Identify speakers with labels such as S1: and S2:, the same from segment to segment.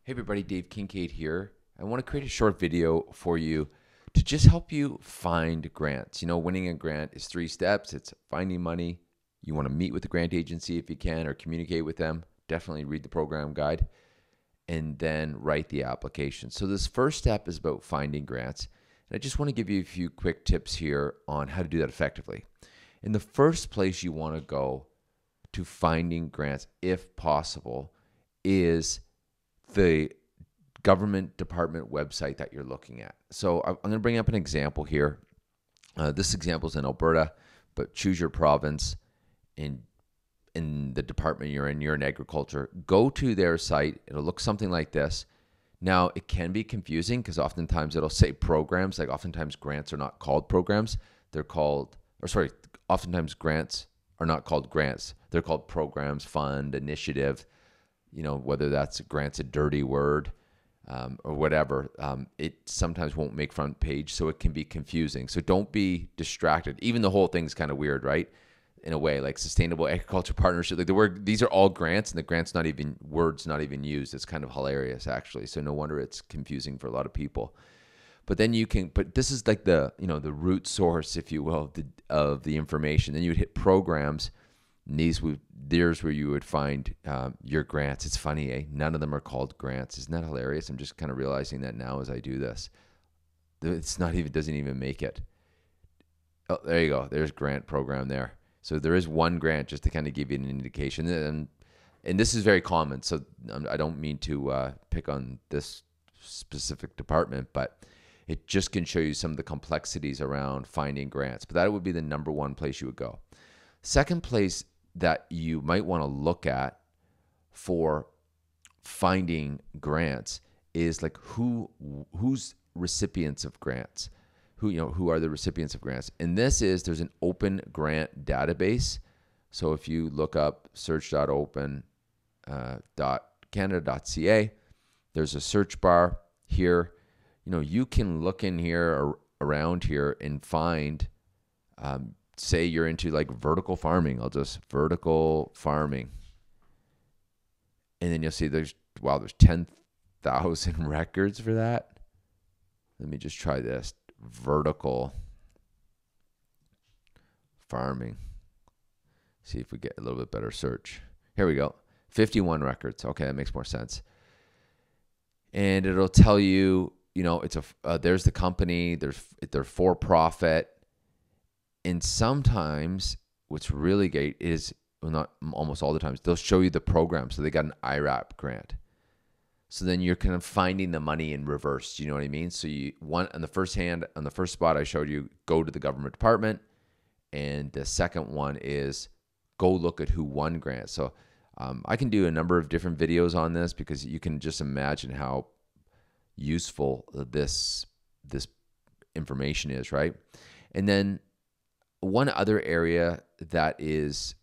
S1: Hey everybody, Dave Kincaid here. I want to create a short video for you to just help you find grants. You know, winning a grant is 3 steps. It's finding money. You want to meet with the grant agency if you can or communicate with them. Definitely read the program guide and then write the application. So this first step is about finding grants. And I just want to give you a few quick tips here on how to do that effectively. In the first place you want to go to finding grants, if possible, is the government department website that you're looking at. So I'm going to bring up an example here. This example is in Alberta, but choose your province in the department you're in. You're in agriculture. Go to their site. It'll look something like this. Now, it can be confusing because oftentimes it'll say programs. Like oftentimes grants are not called programs. They're called, or sorry, oftentimes grants are not called grants. They're called programs, fund, initiative. You know, whether that's grants a dirty word or whatever, it sometimes won't make front page, so it can be confusing. So don't be distracted. Even the whole thing's kind of weird, right? In a way, like sustainable agriculture partnership, like the word, these are all grants, and the grants not even words, not even used. It's kind of hilarious, actually. So no wonder it's confusing for a lot of people. But then you can, but this is like the, you know, the root source, if you will, of the information. Then you would hit programs. And there's where you would find your grants. It's funny, eh? None of them are called grants. Isn't that hilarious? I'm just kind of realizing that now as I do this. It's not even, doesn't even make it. Oh, there you go. There's grant program there. So there is one grant, just to kind of give you an indication. And this is very common. So I don't mean to pick on this specific department, but it just can show you some of the complexities around finding grants. But that would be the number one place you would go. Second place that you might want to look at for finding grants is like who's recipients of grants, who are the recipients of grants. And there's an open grant database. So if you look up search.open.canada.ca, there's a search bar here. You know, you can look in here or around here and find say you're into like vertical farming. I'll just vertical farming. And then you'll see there's 10,000 records for that. Let me just try this. Vertical farming. See if we get a little bit better search. Here we go. 51 records. Okay, that makes more sense. And it'll tell you, you know, there's the company, they're for profit. And sometimes what's really great is, well, not almost all the times, they'll show you the program. So they got an IRAP grant. So then you're kind of finding the money in reverse. You know what I mean? So on the first spot I showed you, go to the government department. And the second one is go look at who won grants. So I can do a number of different videos on this because you can just imagine how useful this information is, right? And then one other area that is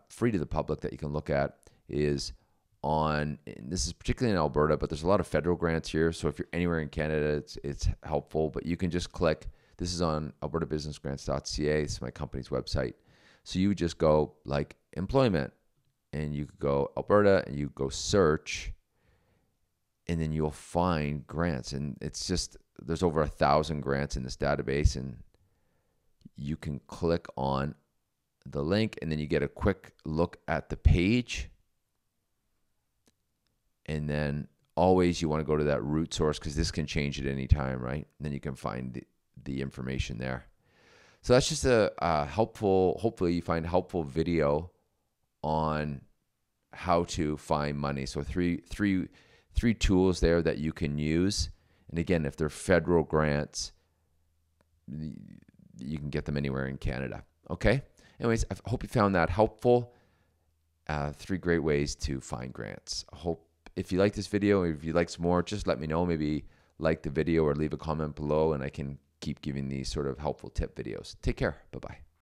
S1: free to the public that you can look at is and this is particularly in Alberta, but there's a lot of federal grants here. So if you're anywhere in Canada, it's helpful. But you can just click. This is on albertabusinessgrants.ca. It's my company's website. So you would just go like employment, and you could go Alberta, and you go search, and then you'll find grants. And it's just, there's over 1,000 grants in this database, and you can click on the link, and then you get a quick look at the page. And then always you want to go to that root source because this can change at any time, right? And then you can find the information there. So that's just a hopefully you find helpful video on how to find money. So three tools there that you can use. And again, if they're federal grants, you can get them anywhere in Canada. Okay? Anyways, I hope you found that helpful. 3 great ways to find grants. I hope if you like this video, or if you'd like some more, just let me know. Maybe like the video or leave a comment below, and I can keep giving these sort of helpful tip videos. Take care. Bye-bye.